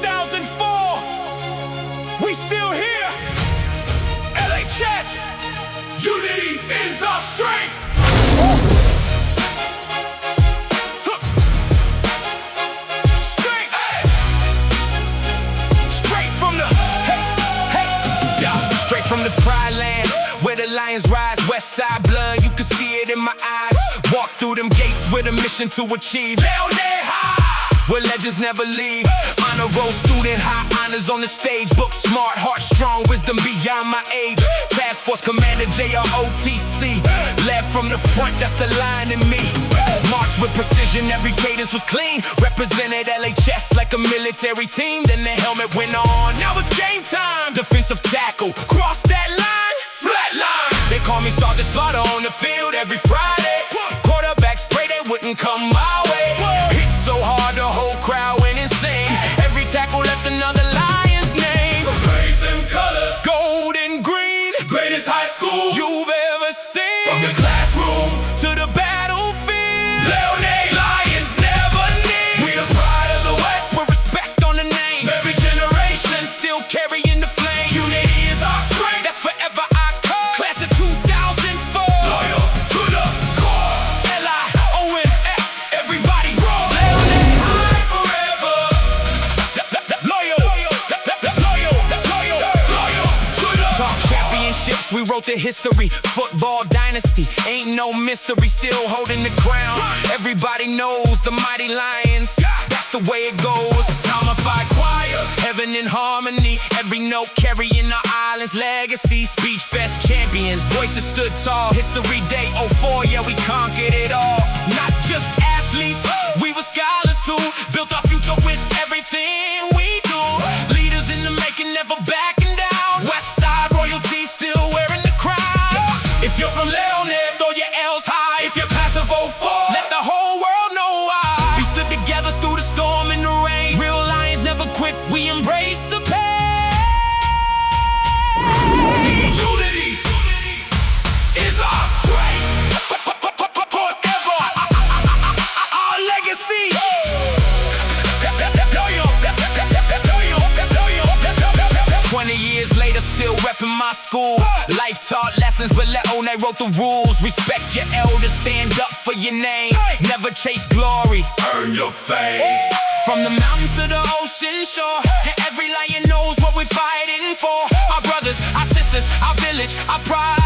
2004, we still here. LHS, unity is our strength. Straight from the pride land, where the lions rise. West side blood, you can see it in my eyes. Walk through them gates with a mission to achieve. Leone High, where legends never leave. Honor roll student, high honors on the stage. Book smart, heart strong, wisdom beyond my age. Task Force Commander JROTC, led from the front, that's the line in me. March with precision, every cadence was clean. Represented LHS like a military team. Then the helmet went on, now it's game time. Defensive tackle, cross that line, flat line. They call me Sergeant Slaughter on the field every Friday. Quarterbacks pray they wouldn't come my way. Hit so hard the whole crowd went insane. Every tackle left another Lion's name. Praise them colors, gold and green. Greatest high school you've ever seen. From the classroom to the battlefield, Leone Lions never need. We the pride of the West with respect on the name. Every generation still carrying the flame. Unity is our strength, that's forever our code. Class of 2004, loyal to the core. LIONS, everybody roll. Leone High forever. Loyal to the talk championships, we wrote the history. Football dynasty, ain't no mystery. Still holding the crown, everybody knows the mighty Lions. That's the way it goes. Taumafai Choir, heaven in harmony. Every note carrying our island's legacy. Speech fest champions, voices stood tall. History day 04, yeah, we conquered it all. Not just athletes, we were scholars too. Built our future with everything we do. Leaders in the making, never backing down. West side royalty, still wearing the crown. If you're from Leone, throw your L's high. If you're class of 04, let the whole world know why. We stood together through the storm and the rain. Real lions never quit, we embrace the pain. Unity is our strength. Forever, our legacy. 20 years later, still repping my school. Life taught lessons, but Leone wrote the rules. Respect your elders, stand up for your name. Never chase glory, earn your fame. From the mountains to the ocean shore, and every lion knows what we're fighting for. Our brothers, our sisters, our village, our pride.